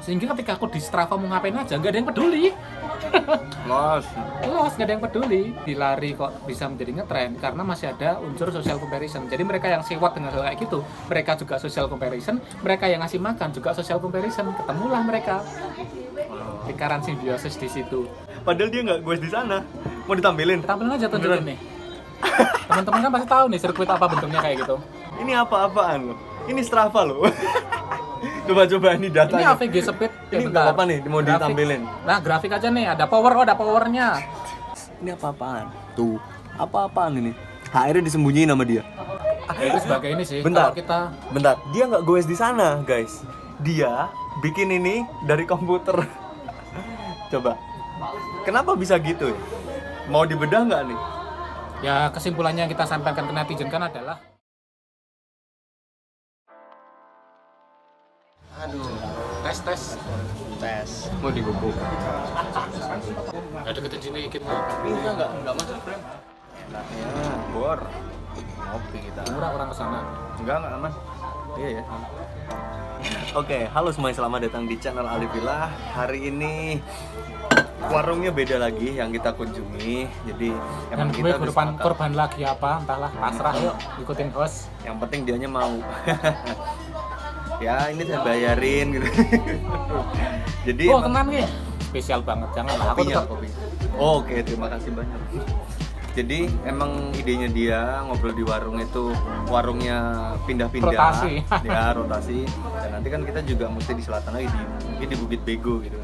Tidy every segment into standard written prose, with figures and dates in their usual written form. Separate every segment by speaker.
Speaker 1: Sehingga ketika aku di Strava mau ngapain aja, nggak ada yang peduli.
Speaker 2: Los,
Speaker 1: Nggak ada yang peduli. Dilari kok bisa menjadi ngetren karena masih ada unsur social comparison. Jadi mereka yang sewot dengan hal kayak gitu, mereka juga social comparison. Mereka yang ngasih makan juga social comparison. Ketemulah mereka. Lingkaran simbiosis di situ.
Speaker 2: padahal dia nggak goes di sana, mau ditampilin.
Speaker 1: Tampilin aja tunjukin nih. Teman-teman kan pasti tahu nih sirkuit apa bentuknya kayak gitu.
Speaker 2: Ini apa-apaan loh? Ini Strava loh. Coba-coba ini
Speaker 1: Ini
Speaker 2: datanya.
Speaker 1: AVG Speed.
Speaker 2: Ini nggak apa-apa nih, mau
Speaker 1: Grafik.
Speaker 2: ditampilin.
Speaker 1: Nah, grafik aja nih, ada powernya.
Speaker 2: Ini apa-apaan? Tuh, apa-apaan ini? HR disembunyiin sama dia.
Speaker 1: Itu sebagai ini sih.
Speaker 2: Bentar.
Speaker 1: Kalau kita
Speaker 2: Bentar, dia nggak goes di sana, guys. Dia bikin ini dari komputer. Coba, kenapa bisa gitu ya? Mau dibedah nggak nih?
Speaker 1: ya kesimpulannya yang kita sampaikan ke netizen kan adalah tes
Speaker 2: Mau digubuk.
Speaker 1: ada deketin sini dikit
Speaker 2: Enggak masuk frame. Enaknya bor. Ngopi kita.
Speaker 1: murah orang kesana.
Speaker 2: Enggak aman. Iya ya. Oke, halo semuanya, selamat datang di channel Alifillah. Hari ini warungnya beda lagi yang kita kunjungi. Jadi
Speaker 1: Dan
Speaker 2: emang
Speaker 1: gue
Speaker 2: kita
Speaker 1: korban lagi apa entahlah, pasrah, yuk ikutin host.
Speaker 2: yang penting dianya mau. Ya ini saya bayarin gitu. Jadi
Speaker 1: Oh tenang nih, spesial banget, janganlah aku
Speaker 2: kopinya,
Speaker 1: tetap
Speaker 2: kopi. Oh, oke, terima kasih banyak. Jadi emang idenya dia ngobrol di warung itu, warungnya pindah-pindah,
Speaker 1: Rotasi.
Speaker 2: ya rotasi. Dan nanti kan kita juga mesti di selatan lagi, mungkin di Bukit Bego gitu.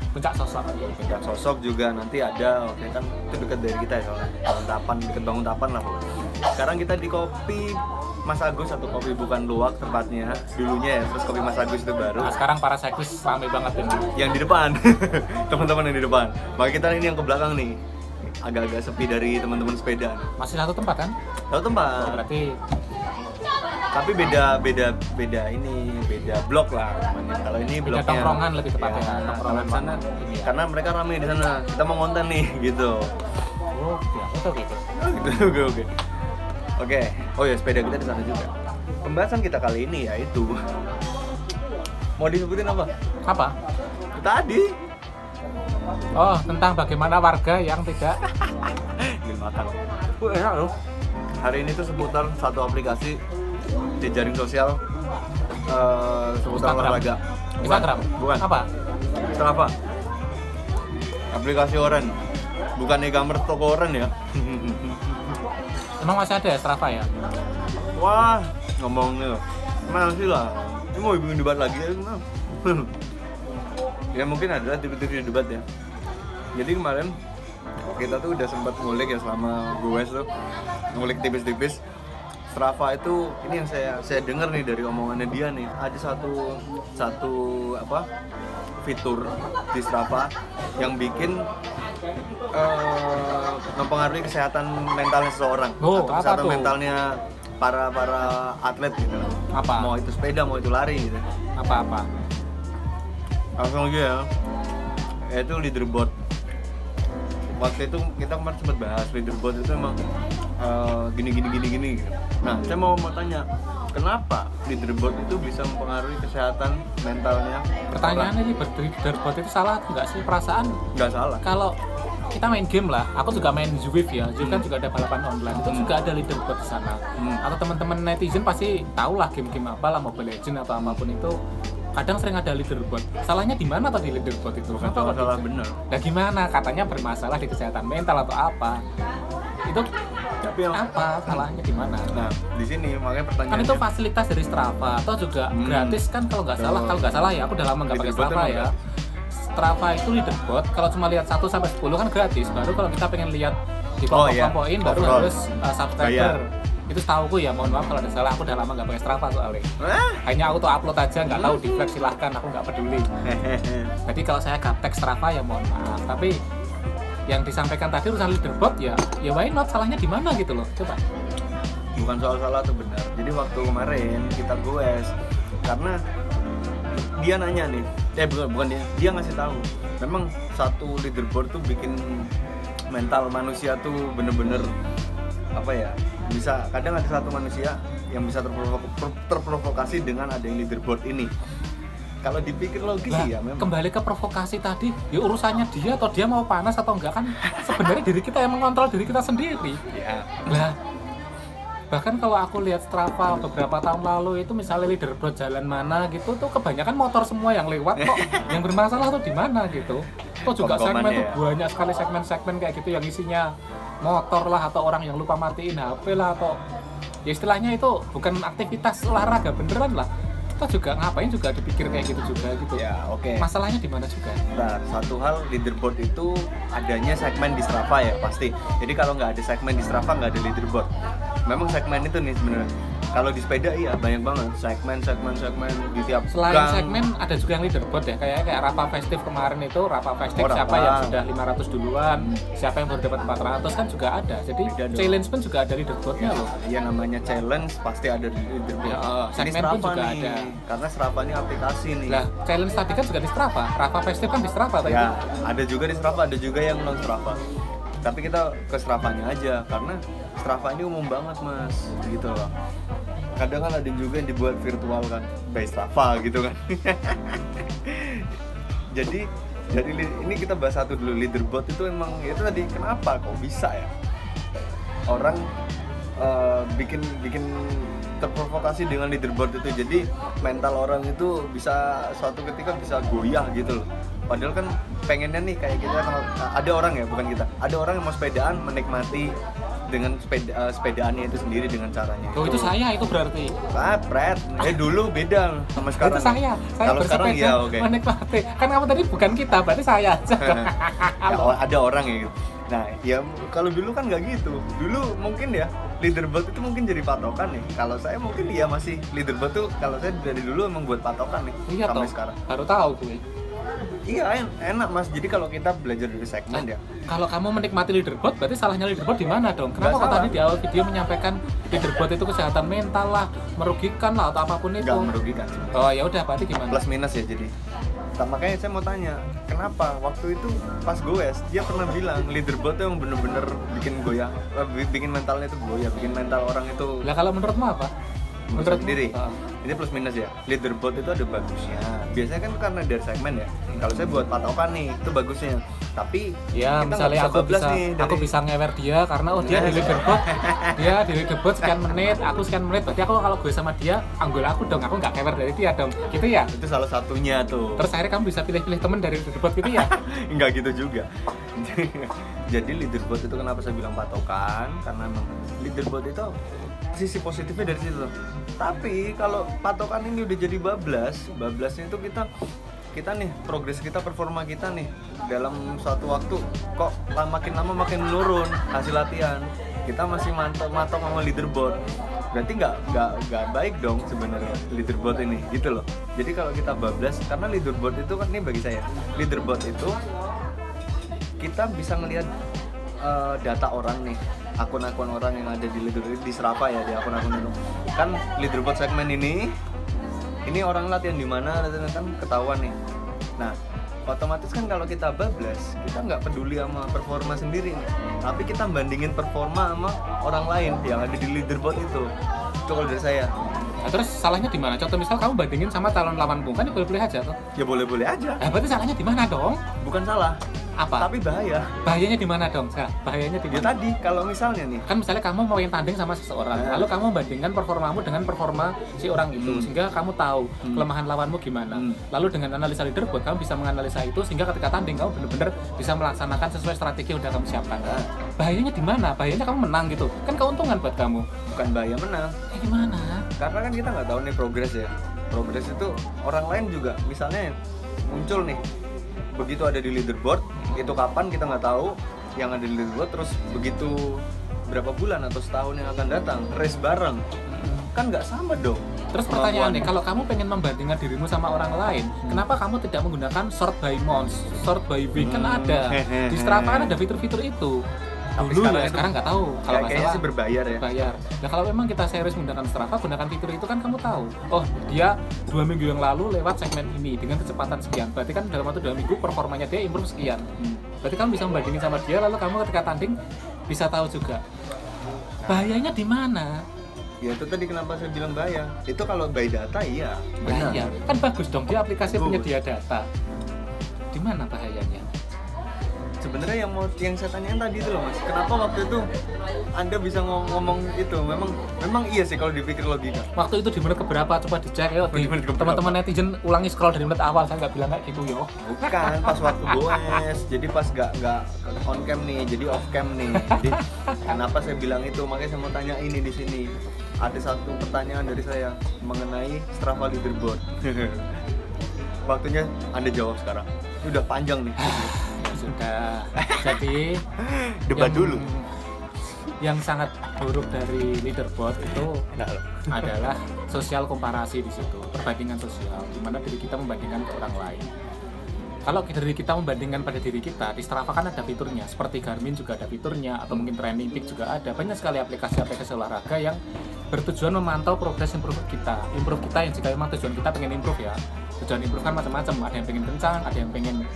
Speaker 1: puncak sosok.
Speaker 2: Puncak Sosok juga nanti ada, oke kan itu dekat dari kita ya soalnya, Banguntapan, deket Banguntapan lah. Sekarang kita di Kopi Mas Agus atau Kopi Bukan Luwak tempatnya dulunya ya, terus Kopi Mas Agus itu baru.
Speaker 1: Nah sekarang para cyclist rame banget ini.
Speaker 2: Yang di depan, teman-teman yang di depan. Maka kita ini yang ke belakang nih, agak-agak sepi dari teman-teman sepeda.
Speaker 1: Masih satu tempat kan?
Speaker 2: Tahu tempat,
Speaker 1: Berarti
Speaker 2: tapi beda ini, beda blok lah namanya. Kalau ini
Speaker 1: beda
Speaker 2: bloknya
Speaker 1: tongkrongan lebih tepatnya.
Speaker 2: ya,
Speaker 1: Tongkrongan
Speaker 2: kalau di sana
Speaker 1: ini ya.
Speaker 2: karena mereka ramai di sana. Kita mau konten nih gitu.
Speaker 1: Oh, ya, itu gitu.
Speaker 2: Oke. Oh ya, sepeda kita di sana juga. Pembahasan kita kali ini yaitu mau disebutin apa?
Speaker 1: Apa?
Speaker 2: Tadi
Speaker 1: Oh, tentang bagaimana warga yang tidak
Speaker 2: Gil makan. Enak loh. Hari ini tuh seputar satu aplikasi di jaring sosial seputar
Speaker 1: Instagram.
Speaker 2: olahraga.
Speaker 1: Instagram.
Speaker 2: Bukan.
Speaker 1: Apa?
Speaker 2: Strava. Aplikasi Oren. Bukan e-commerce toko Oren ya.
Speaker 1: Emang masih ada ya Strava ya?
Speaker 2: Wah, ngomongnya masih lah. Ini mau bikin debat lagi ya? Ya mungkin ada tipe-tipe debat ya. Jadi kemarin kita tuh udah sempat ngulik ya selama gue tuh ngulik tipis-tipis. Strava itu ini yang saya dengar nih dari omongannya dia nih, ada satu apa fitur di Strava yang bikin mempengaruhi kesehatan mentalnya seseorang
Speaker 1: Oh,
Speaker 2: atau
Speaker 1: apa
Speaker 2: kesehatan
Speaker 1: tuh?
Speaker 2: mentalnya para atlet gitu.
Speaker 1: Apa?
Speaker 2: Mau itu sepeda, mau itu lari gitu.
Speaker 1: Apa-apa?
Speaker 2: Langsung aja ya. Itu leaderboard. Waktu itu kita kemarin sempat bahas leaderboard itu emang gini gitu. Nah, saya mau tanya, kenapa leaderboard itu bisa mempengaruhi kesehatan mentalnya?
Speaker 1: Pertanyaannya ini leaderboard itu salah nggak sih? Perasaan
Speaker 2: Nggak salah.
Speaker 1: kalau kita main game lah, aku juga main Zwift ya. Zwift kan juga ada balapan online, itu juga ada leaderboard di sana. Atau teman-teman netizen pasti tahu lah game-game apa lah, Mobile Legends atau apapun itu. Kadang sering ada leaderboard. Salahnya di mana tadi leaderboard itu?
Speaker 2: Bukan
Speaker 1: Kenapa kok
Speaker 2: salah
Speaker 1: gitu?
Speaker 2: bener.
Speaker 1: Nah gimana? Katanya bermasalah di kesehatan mental atau apa? Itu
Speaker 2: Tapi yang
Speaker 1: apa? Salahnya di mana?
Speaker 2: nah, di sini makanya
Speaker 1: Kan
Speaker 2: pertanyaannya
Speaker 1: itu fasilitas dari Strava atau juga gratis kan kalau nggak salah. Kalau nggak salah ya, aku udah lama nggak pakai
Speaker 2: Leaderboard
Speaker 1: Strava
Speaker 2: emang
Speaker 1: ya. Strava itu leaderboard kalau cuma lihat 1 sampai 10 kan gratis. Baru kalau kita pengen lihat di
Speaker 2: Oh, iya.
Speaker 1: kelompok-kelompokin baru
Speaker 2: Overall.
Speaker 1: harus subscriber. Itu setauku ya, mohon maaf kalau ada salah, aku udah lama nggak pakai Strava soalnya. Hanya aku tuh upload aja, nggak tahu di flag silahkan, aku nggak peduli. Jadi kalau saya gaptek Strava ya mohon maaf. Tapi yang disampaikan tadi urusan leaderboard ya why not, salahnya di mana gitu loh, coba.
Speaker 2: Bukan soal salah atau benar. Jadi waktu kemarin kita goes karena dia nanya nih, bukan dia ngasih tahu. Memang satu leaderboard tuh bikin mental manusia tuh bener-bener apa ya? Bisa kadang ada satu manusia yang bisa terprovokasi dengan ada yang leaderboard ini. Kalau dipikir logis
Speaker 1: Lah,
Speaker 2: ya memang.
Speaker 1: kembali ke provokasi tadi, ya urusannya dia atau dia mau panas atau enggak kan sebenarnya diri kita yang mengontrol diri kita sendiri.
Speaker 2: Ya.
Speaker 1: Lah, bahkan kalau aku lihat Strava beberapa tahun lalu itu misalnya leaderboard jalan mana gitu tuh kebanyakan motor semua yang lewat kok. Yang bermasalah tuh di mana gitu. Tuh juga segmen tuh
Speaker 2: ya.
Speaker 1: banyak sekali segmen-segmen kayak gitu yang isinya motor lah atau orang yang lupa matiin HP lah atau ya istilahnya itu bukan aktivitas olahraga beneran lah. Kita juga ngapain juga dipikir kayak gitu juga gitu.
Speaker 2: Ya, oke.
Speaker 1: Masalahnya di mana juga?
Speaker 2: Nah, satu hal leaderboard itu adanya segmen di Strava ya pasti. Jadi kalau nggak ada segmen di Strava nggak ada leaderboard. Memang segmen itu nih sebenarnya. Kalau di sepeda iya banyak banget segmen di tiap
Speaker 1: Selain
Speaker 2: gang.
Speaker 1: segmen ada juga yang leaderboard ya kayak Rapa Festive kemarin itu Rapa Festive
Speaker 2: Oh,
Speaker 1: siapa
Speaker 2: Rapa.
Speaker 1: yang sudah 500 duluan, siapa yang baru dapat 400 kan juga ada. Jadi
Speaker 2: Beda dong.
Speaker 1: challenge pun juga ada leaderboardnya loh.
Speaker 2: Iya namanya challenge pasti ada di leaderboard.
Speaker 1: Ya,
Speaker 2: Ini
Speaker 1: segmen pun
Speaker 2: Strava
Speaker 1: juga
Speaker 2: nih,
Speaker 1: ada.
Speaker 2: karena Strava ini aplikasi nih.
Speaker 1: Lah, challenge tadi kan juga di Strava. Rapa Festive kan di Strava tadi.
Speaker 2: Ya, ada juga di Strava, ada juga yang non Strava. Tapi kita ke Stravanya aja karena Strava ini umum banget mas, gitu loh. Kadang kan ada juga yang dibuat virtual kan, by Strava gitu kan. jadi ini kita bahas satu dulu, leaderboard itu emang itu tadi kenapa kok bisa ya orang bikin terprovokasi dengan leaderboard itu, jadi mental orang itu bisa suatu ketika bisa goyah gitu loh. Padahal kan pengennya nih kayak kita kalau ada orang ya, bukan kita, ada orang yang mau sepedaan menikmati dengan sepedaannya itu sendiri dengan caranya.
Speaker 1: Oh, itu saya itu berarti.
Speaker 2: Pret. Dulu beda sama sekarang.
Speaker 1: Itu saya
Speaker 2: Kalau sekarang
Speaker 1: bersepeda
Speaker 2: ya oke.
Speaker 1: menikmati. Kan kamu tadi bukan kita, berarti saya aja.
Speaker 2: Ya, ada orang ya gitu. Nah, ya kalau dulu kan nggak gitu. Dulu mungkin ya leaderboard itu mungkin jadi patokan nih. Kalau saya mungkin ya masih leaderboard tuh kalau saya dari dulu emang buat patokan nih
Speaker 1: Iya
Speaker 2: sampai
Speaker 1: toh,
Speaker 2: sekarang.
Speaker 1: baru tahu gue.
Speaker 2: Iya enak mas. Jadi kalau kita belajar dari segmen ya.
Speaker 1: Kalau kamu menikmati leaderboard, berarti salahnya leaderboard di mana dong? Kenapa
Speaker 2: Nggak
Speaker 1: kok
Speaker 2: salah.
Speaker 1: tadi di awal video menyampaikan leaderboard itu kesehatan mental lah, merugikan lah atau apapun itu?
Speaker 2: Nggak merugikan.
Speaker 1: Oh ya udah, berarti gimana?
Speaker 2: Plus minus ya jadi. Makanya saya mau tanya, kenapa waktu itu pas goes dia pernah bilang leaderboard tuh yang bener-bener bikin goyah, bikin mentalnya itu goyah, bikin mental orang itu.
Speaker 1: Lah kalau menurutmu apa?
Speaker 2: Menurut sendiri.
Speaker 1: Oh.
Speaker 2: Ini plus minus ya. Leaderboard itu ada bagusnya. Biasanya kan karena dari segmen ya. Kalau saya buat patokan nih, itu bagusnya. Tapi
Speaker 1: Ya
Speaker 2: kita
Speaker 1: misalnya
Speaker 2: nggak
Speaker 1: aku
Speaker 2: bablas
Speaker 1: bisa
Speaker 2: nih
Speaker 1: aku
Speaker 2: dari-
Speaker 1: bisa ngewer dia karena oh dia di leaderboard dia di leaderboard sekian menit, aku sekian menit, berarti aku kalau gue sama dia anggol aku dong, aku nggak kewer dari dia dong, gitu ya.
Speaker 2: itu salah satunya tuh.
Speaker 1: Terus akhirnya kamu bisa pilih-pilih temen dari leaderboard gitu ya.
Speaker 2: Enggak gitu juga. Jadi leaderboard itu kenapa saya bilang patokan? Karena emang leaderboard itu sisi positifnya dari situ. Tapi kalau patokan ini udah jadi bablasnya itu kita nih progres kita, performa kita nih dalam suatu waktu kok makin lama makin menurun hasil latihan. Kita masih matok sama leaderboard. Berarti nggak baik dong sebenarnya leaderboard ini gitu loh. Jadi kalau kita bablas, karena leaderboard itu kan ini bagi saya leaderboard itu kita bisa ngelihat data orang nih, akun-akun orang yang ada di leaderboard di Strava ya, di akun-akun itu kan leaderboard segmen ini orang latihan di mana kan ketahuan nih. Nah otomatis kan kalau kita bablas kita nggak peduli sama performa sendiri nih, tapi kita bandingin performa sama orang lain yang ada di leaderboard itu kalau dari saya.
Speaker 1: Nah, terus salahnya di mana? Contoh misal kamu bandingin sama calon lawanmu kan boleh-boleh aja tuh.
Speaker 2: Ya boleh-boleh aja,
Speaker 1: Nah, berarti salahnya di mana dong?
Speaker 2: bukan salah,
Speaker 1: Apa?
Speaker 2: tapi bahaya.
Speaker 1: Bahayanya di mana dong? Nah, bahayanya di
Speaker 2: Ya
Speaker 1: mana?
Speaker 2: tadi kalau misalnya nih
Speaker 1: Kan misalnya kamu mau yang tanding sama seseorang,
Speaker 2: Nah.
Speaker 1: lalu kamu bandingkan performamu dengan performa si orang itu, sehingga kamu tahu kelemahan lawanmu gimana. Lalu dengan analisa leaderboard kamu bisa menganalisa itu sehingga ketika tanding kamu benar-benar bisa melaksanakan sesuai strategi yang udah kamu siapkan. Bahayanya di mana? Bahayanya kamu menang gitu. Kan keuntungan buat kamu.
Speaker 2: bukan bahaya menang,
Speaker 1: Gimana?
Speaker 2: karena kan kita nggak tahu nih progres ya. Progres itu orang lain juga misalnya muncul nih begitu ada di leaderboard, itu kapan kita nggak tahu, yang ada di leaderboard terus begitu berapa bulan atau setahun yang akan datang race bareng kan nggak sama dong.
Speaker 1: Terus pertanyaan nih, kalau kamu pengen membandingkan dirimu sama orang lain, kenapa kamu tidak menggunakan sort by month, sort by week? Kan ada di Strava kan ada fitur-fitur itu.
Speaker 2: Tapi
Speaker 1: Dulu
Speaker 2: sekarang
Speaker 1: ya,
Speaker 2: itu
Speaker 1: sekarang nggak tahu. Kalau nggak
Speaker 2: kayaknya
Speaker 1: salah
Speaker 2: sih berbayar ya.
Speaker 1: bayar. Nah kalau memang kita serius menggunakan Strava, gunakan fitur itu kan kamu tahu. Oh dia 2 minggu yang lalu lewat segmen ini dengan kecepatan sekian. Berarti kan dalam waktu 2 minggu performanya dia improve sekian. Berarti kamu bisa membandingin sama dia, lalu kamu ketika tanding bisa tahu juga. Bahayanya di mana?
Speaker 2: Ya itu tadi kenapa saya bilang bahaya. Itu kalau by data iya, benar.
Speaker 1: Bahaya. Kan bagus dong dia aplikasi
Speaker 2: Bagus.
Speaker 1: penyedia data. Di mana bahayanya?
Speaker 2: Sebenarnya yang saya tanyain tadi itu loh Mas, kenapa waktu itu Anda bisa ngomong itu? Memang iya sih kalau dipikir logika.
Speaker 1: Waktu itu di menit keberapa coba dicek ya
Speaker 2: Di menit keberapa?
Speaker 1: teman-teman netizen ulangi scroll dari menit awal, saya nggak bilang kayak gitu yo.
Speaker 2: Bukan, pas waktu goes, jadi pas nggak on cam nih, jadi off cam nih. Jadi kenapa saya bilang itu? Makanya saya mau tanya ini di sini. Ada satu pertanyaan dari saya mengenai Strava leaderboard. Waktunya Anda jawab sekarang. Ini udah panjang nih.
Speaker 1: Ya sudah. Jadi
Speaker 2: Debat dulu.
Speaker 1: Yang sangat buruk dari leaderboard itu adalah sosial komparasi di situ, perbandingan sosial, di mana diri kita membandingkan ke orang lain. Kalau diri kita membandingkan pada diri kita, di Strava kan ada fiturnya, seperti Garmin juga ada fiturnya, atau mungkin Training Peaks juga ada. Banyak sekali aplikasi-aplikasi olahraga yang bertujuan memantau progres improve kita yang jika memang tujuan kita pengen improve ya. Tujuan improve kan macam-macam, ada yang pengen kencang, ada yang pengen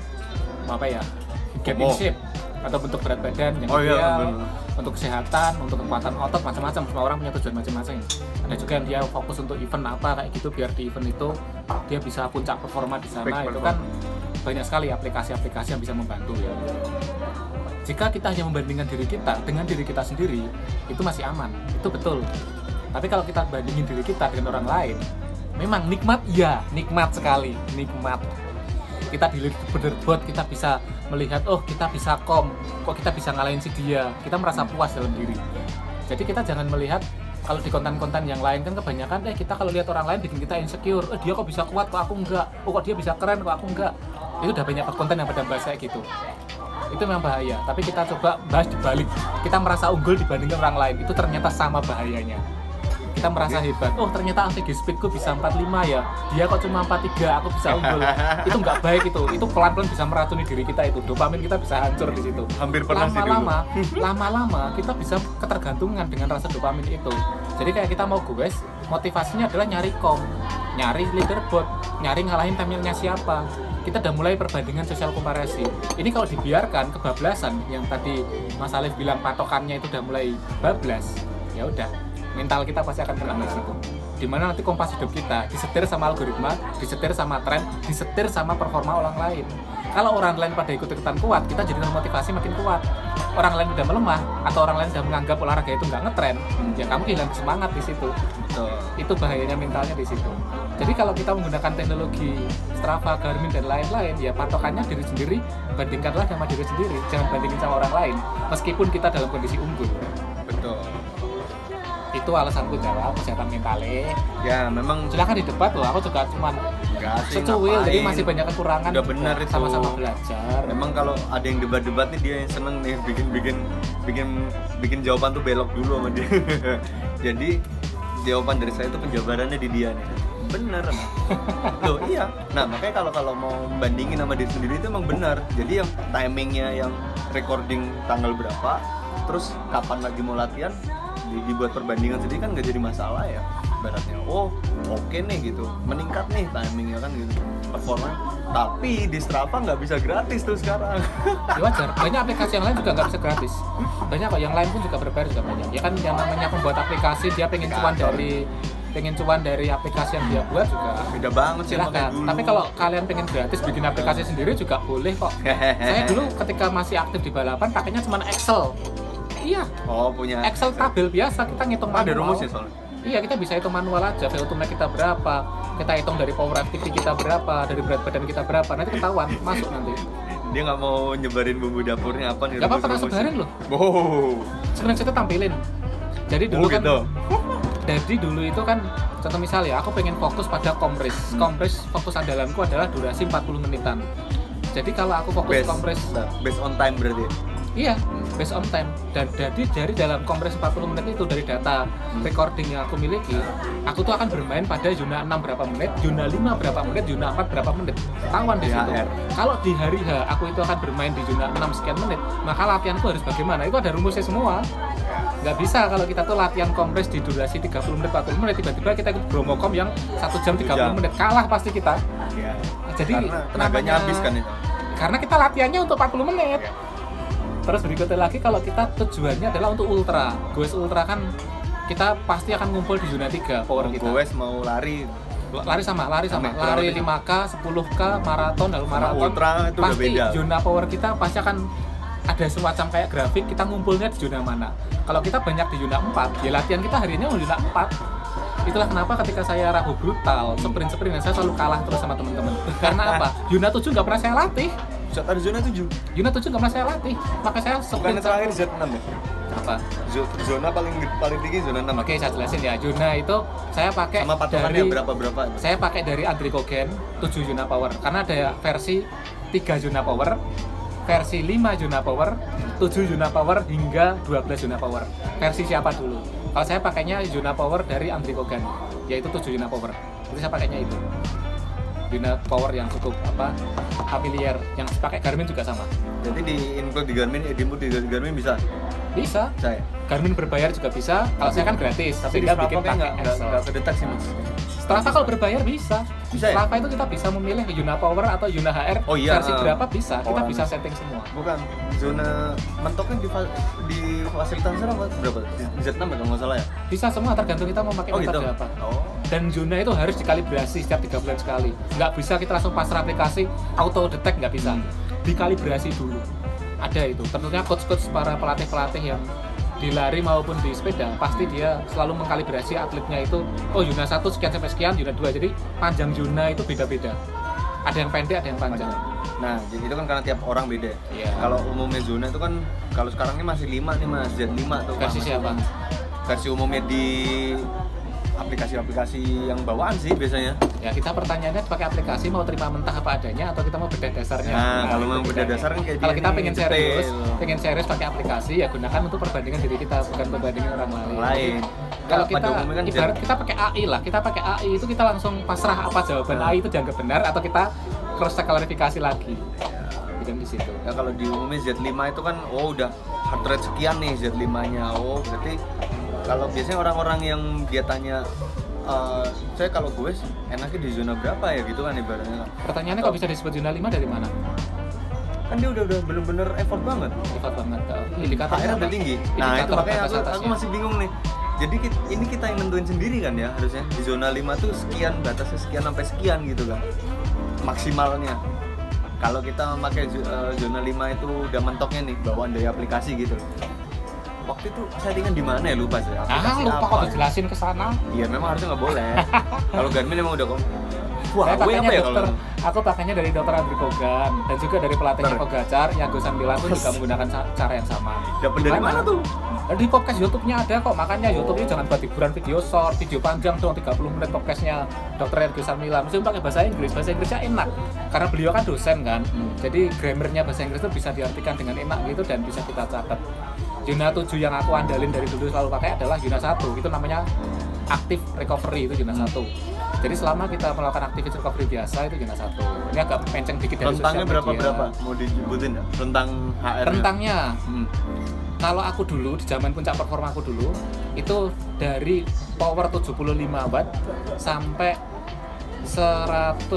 Speaker 1: get in shape, atau bentuk berat badan yang ideal, untuk kesehatan, untuk kekuatan otot, macam-macam. Semua orang punya tujuan masing-masing. Ada juga yang dia fokus untuk event apa kayak gitu, biar di event itu dia bisa puncak performa di sana. Itu kan banyak sekali aplikasi-aplikasi yang bisa membantu ya. Jika kita hanya membandingkan diri kita dengan diri kita sendiri, itu masih aman, itu betul. Tapi kalau kita bandingin diri kita dengan orang lain, memang nikmat, iya, nikmat sekali, nikmat. Kita di leaderboard, kita bisa melihat, oh kita bisa kok kita bisa ngalahin si dia, kita merasa puas dalam diri. Jadi kita jangan melihat, kalau di konten-konten yang lain kan kebanyakan kita kalau lihat orang lain bikin kita insecure, dia kok bisa kuat kok aku enggak, kok dia bisa keren kok aku enggak. Itu udah banyak konten yang pada bahas kayak gitu. Itu memang bahaya, tapi kita coba bahas dibalik. Kita merasa unggul dibandingkan orang lain, itu ternyata sama bahayanya. Kita merasa hebat, oh ternyata AVG speedku bisa 45 ya, dia kok cuma 43, aku bisa unggul. Itu nggak baik, itu pelan-pelan bisa meracuni diri kita, itu dopamin kita bisa hancur di situ.
Speaker 2: Hampir pernah sih dulu.
Speaker 1: Lama-lama kita bisa ketergantungan dengan rasa dopamin itu. Jadi kayak kita mau goes, motivasinya adalah nyari leaderboard, nyari ngalahin timernya siapa. Kita udah mulai perbandingan sosial komparasi. Ini kalau dibiarkan kebablasan, yang tadi Mas Alif bilang patokannya itu udah mulai bablas, ya udah, mental kita pasti akan kena di situ. Dimana nanti kompas hidup kita disetir sama algoritma, disetir sama tren, disetir sama performa orang lain. Kalau orang lain pada ikut-ikutan kuat, kita jadi termotivasi makin kuat. Orang lain udah melemah atau orang lain udah menganggap olahraga itu nggak ngetren, ya kamu kehilangan semangat di situ. Betul. Itu bahayanya mentalnya di situ. Jadi kalau kita menggunakan teknologi Strava, Garmin dan lain-lain, ya patokannya diri sendiri, bandingkanlah sama diri sendiri, jangan bandingin sama orang lain. Meskipun kita dalam kondisi unggul.
Speaker 2: Betul.
Speaker 1: Itu alasanku jawab kesehatan mentalnya.
Speaker 2: Ya memang.
Speaker 1: Silakan di debat loh, aku juga cuman secuil, jadi masih banyak kekurangan.
Speaker 2: Udah benar itu.
Speaker 1: Sama-sama belajar.
Speaker 2: Memang kalau ada yang debat-debat nih, dia yang seneng nih bikin jawaban tuh belok dulu sama dia. Jadi jawaban dari saya itu penjabarannya di dia nih. Bener nah. Loh iya. Nah makanya kalau mau membandingin sama diri sendiri itu emang benar. Jadi yang timingnya, yang recording tanggal berapa, terus kapan lagi mau latihan, dibuat perbandingan sendiri kan nggak jadi masalah ya. Ibaratnya, oh oke nih gitu, meningkat nih timingnya kan gitu, performa. Tapi di Strava nggak bisa gratis tuh sekarang.
Speaker 1: Ya wajar, banyak aplikasi yang lain juga nggak bisa gratis. Banyak kok, yang lain pun juga berbayar juga banyak. Ya kan yang namanya pembuat aplikasi, dia pengen cuan dari aplikasi yang dia buat juga
Speaker 2: beda banget sih.
Speaker 1: Silahkan. Tapi kalau kalian pengen gratis bikin aplikasi sendiri juga boleh kok. Saya dulu ketika masih aktif di balapan pakainya cuma Excel. Iya.
Speaker 2: Oh punya
Speaker 1: Excel tabel biasa, kita ngitung manual.
Speaker 2: Ada rumusnya soalnya.
Speaker 1: Iya, kita bisa hitung manual aja, VO2 max kita berapa, kita hitung dari power activity kita berapa, dari berat badan kita berapa, nanti ketahuan, masuk nanti.
Speaker 2: Dia nggak mau nyebarin bumbu dapurnya apa nih?
Speaker 1: Gak apa-apa, pernah sebarin loh.
Speaker 2: Wow.
Speaker 1: Sebenarnya kita tampilin. Jadi dulu kan,
Speaker 2: gitu.
Speaker 1: Jadi dulu itu kan, contoh misal ya, aku pengen fokus pada kompres. Kompres fokus andalanku adalah durasi 40 menitan. Jadi kalau aku fokus kompres,
Speaker 2: based on time berarti.
Speaker 1: Iya, based on time. Dan dari dalam kompres 40 menit itu, dari data recording yang aku miliki, aku tuh akan bermain pada zona 6 berapa menit, zona 5 berapa menit, zona 4 berapa menit. Tahuan di situ. Kalau di hari H aku itu akan bermain di zona 6 sekian menit, maka latihanku harus bagaimana? Itu ada rumusnya semua. Nggak bisa kalau kita tuh latihan kompres di durasi 30 menit, 40 menit, tiba-tiba kita ikut bromocom yang 1 jam 30 menit. Kalah pasti kita.
Speaker 2: Iya.
Speaker 1: Jadi
Speaker 2: karena tenaganya habis kan itu.
Speaker 1: Karena kita latihannya untuk 40 menit. Terus berikutnya lagi, kalau kita tujuannya adalah untuk ultra, goes ultra kan kita pasti akan ngumpul di zona 3 power kita.
Speaker 2: Goes mau lari
Speaker 1: Sama, lari
Speaker 2: kurang lebih.
Speaker 1: 5K, 10K, maraton, lalu maraton.
Speaker 2: ultra itu udah
Speaker 1: Pasti
Speaker 2: beda.
Speaker 1: zona power kita pasti akan ada semacam kayak grafik kita ngumpulnya di zona mana. Kalau kita banyak di zona 4, ya latihan kita hari ini di zona 4. Itulah kenapa ketika saya Rabu brutal, sprint saya selalu kalah terus sama teman-teman. Karena apa? Zona 7 nggak pernah saya latih.
Speaker 2: Saat ada zona 7.
Speaker 1: Zona 7 nggak pernah saya latih. Maka saya
Speaker 2: Bukan
Speaker 1: sprint
Speaker 2: terakhir Z6 ya?
Speaker 1: apa?
Speaker 2: Zona paling tinggi zona 6.
Speaker 1: Oke, saya jelasin ya. Zona itu saya pakai
Speaker 2: Sama patokannya berapa?
Speaker 1: Saya pakai dari Andrikogen 7 zona power karena ada versi 3 zona power, versi 5 zona power, 7 zona power hingga 12 zona power. Versi siapa dulu? Kalau saya pakainya zona power dari Andrikogen, yaitu 7 zona power. Jadi saya pakainya itu. Zona power yang cukup familiar, yang pakai Garmin juga sama.
Speaker 2: Jadi di input di Garmin, di Garmin bisa.
Speaker 1: Bisa.
Speaker 2: Saya.
Speaker 1: Garmin berbayar juga bisa. Kalau saya kan gratis,
Speaker 2: Tapi di
Speaker 1: sehingga
Speaker 2: Strava
Speaker 1: bikin pakai
Speaker 2: nggak
Speaker 1: Excel.
Speaker 2: kedetek sih mas.
Speaker 1: Strava kalau berbayar bisa.
Speaker 2: Bisa ya?
Speaker 1: Strava itu kita bisa memilih Yuna Power atau Yuna HR
Speaker 2: Oh iya,
Speaker 1: versi berapa bisa. Kita
Speaker 2: orang.
Speaker 1: bisa setting semua.
Speaker 2: Bukan, zona mentoknya di fasilitas apa berapa? Di Z6 ya kalau nggak salah ya?
Speaker 1: Bisa semua tergantung kita mau pakai
Speaker 2: Oh gitu?
Speaker 1: metode apa.
Speaker 2: Oh.
Speaker 1: Dan zona itu harus dikalibrasi setiap 3 bulan sekali. Nggak bisa kita langsung pasrah aplikasi auto detect, nggak bisa. Dikalibrasi dulu. Ada itu. Tentunya coach-coach para pelatih-pelatih yang di lari maupun di sepeda pasti dia selalu mengkalibrasi atletnya itu. Oh, zona 1 sekian sampai sekian, zona 2. Jadi panjang zona itu beda-beda. Ada yang pendek, ada yang panjang.
Speaker 2: Nah, jadi itu kan karena tiap orang beda.
Speaker 1: Iya.
Speaker 2: Kalau umumnya zona itu kan kalau sekarang ini masih 5 nih mas, Z5 tuh.
Speaker 1: Versi
Speaker 2: Mas.
Speaker 1: siapa?
Speaker 2: Versi umumnya di aplikasi-aplikasi yang bawaan sih biasanya.
Speaker 1: Ya, kita pertanyaannya pakai aplikasi mau terima mentah apa adanya atau kita mau bedah dasarnya.
Speaker 2: Nah, kalau
Speaker 1: itu
Speaker 2: mau bedah
Speaker 1: bedanya.
Speaker 2: dasar kan kayak
Speaker 1: kalau
Speaker 2: dia
Speaker 1: kita
Speaker 2: nih,
Speaker 1: pengen
Speaker 2: detail.
Speaker 1: serius pakai aplikasi ya gunakan untuk perbandingan diri kita, bukan perbandingan orang lain.
Speaker 2: Lain.
Speaker 1: Kalau
Speaker 2: Pada
Speaker 1: kita
Speaker 2: umumnya kan
Speaker 1: ibarat kita pakai AI lah, kita pakai AI itu kita langsung pasrah apa jawaban AI itu dianggap benar atau kita cross check klarifikasi lagi. Bukan di situ.
Speaker 2: Ya kalau di umumnya Z5 itu kan udah heart rate sekian nih Z5-nya. Oh, berarti kalau biasanya orang-orang yang dia tanya saya kalau gue enaknya di zona berapa ya gitu kan ibaratnya.
Speaker 1: Pertanyaannya kok bisa disebut zona 5 dari mana?
Speaker 2: Kan dia udah bener-bener effort banget.
Speaker 1: Sifat banget. Indikatornya
Speaker 2: HR udah
Speaker 1: apa?
Speaker 2: tinggi. Nah, itu
Speaker 1: Indikator
Speaker 2: makanya
Speaker 1: batas
Speaker 2: aku
Speaker 1: atasnya.
Speaker 2: masih bingung nih. Jadi ini kita yang nentuin sendiri kan ya harusnya. Di zona 5 tuh sekian, batasnya sekian sampai sekian gitu kan. Maksimalnya. Kalau kita memakai zona 5 itu udah mentoknya nih bawaan dari aplikasi gitu. Waktu itu settingan di mana ya lupa sih. Aplikasi
Speaker 1: lupa
Speaker 2: apa
Speaker 1: kok
Speaker 2: ya?
Speaker 1: dijelasin ke sana.
Speaker 2: Iya memang harusnya nggak boleh. Kalau Garmin emang udah wah,
Speaker 1: Saya
Speaker 2: gue
Speaker 1: pakainya
Speaker 2: apa ya
Speaker 1: dokter,
Speaker 2: kalau
Speaker 1: aku pakainya dari dokter Andri Kogan dan juga dari pelatihnya Pogacar yang Gosan bilang pun juga menggunakan cara yang sama.
Speaker 2: dapat dari mana tuh?
Speaker 1: Di podcast YouTube-nya ada kok, makanya YouTube ini jangan buat hiburan video short, video panjang dong 30 menit podcastnya Dr. Ergo Milan. Mesti pakai bahasa Inggrisnya enak karena beliau kan dosen kan, jadi grammarnya bahasa Inggris itu bisa diartikan dengan enak gitu dan bisa kita catat. Zona 7 yang aku andalin dari dulu selalu pakai adalah zona 1, itu namanya active recovery, itu zona 1. Jadi selama kita melakukan aktivitas recovery biasa itu zona 1. Ini agak menceng dikit dari
Speaker 2: Rentangnya
Speaker 1: sosial media.
Speaker 2: berapa? Mau disebutin ya? Rentang HR-nya?
Speaker 1: Rentangnya kalau aku dulu di zaman puncak performa aku dulu itu dari power 75 watt sampai 135.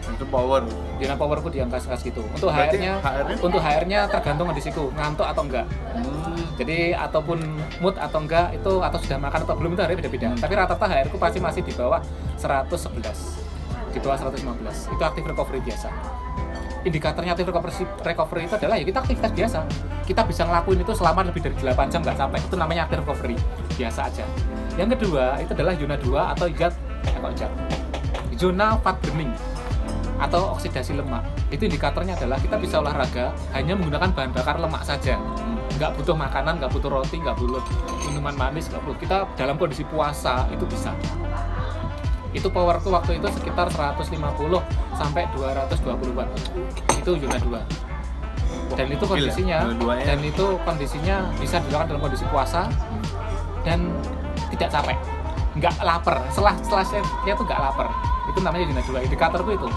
Speaker 2: Itu power.
Speaker 1: Zona powerku di angka segitu. Untuk
Speaker 2: Berarti
Speaker 1: HR-nya, untuk HR-nya tergantung kondisiku, ngantuk atau enggak. Jadi ataupun mood atau enggak itu atau sudah makan atau belum itu hari beda-beda. Tapi rata-rata HR-ku pasti masih di bawah 111. Di bawah 115. Itu active recovery biasa. Indikatornya active recovery itu adalah ya kita aktivitas biasa. Kita bisa ngelakuin itu selama lebih dari 8 jam nggak capek. Itu namanya active recovery. Biasa aja. Yang kedua itu adalah zona 2 atau zona fat burning atau oksidasi lemak. Itu indikatornya adalah kita bisa olahraga hanya menggunakan bahan bakar lemak saja. Nggak butuh makanan, nggak butuh roti, nggak butuh minuman manis, nggak butuh. Kita dalam kondisi puasa itu bisa. Itu powerku waktu itu sekitar 150 sampai 220 watt. Itu zona 2. Dan itu kondisinya bisa dilakukan dalam kondisi puasa dan tidak capek. Nggak lapar. Setelahnya itu nggak lapar. Itu namanya zona 2. Indikatorku itu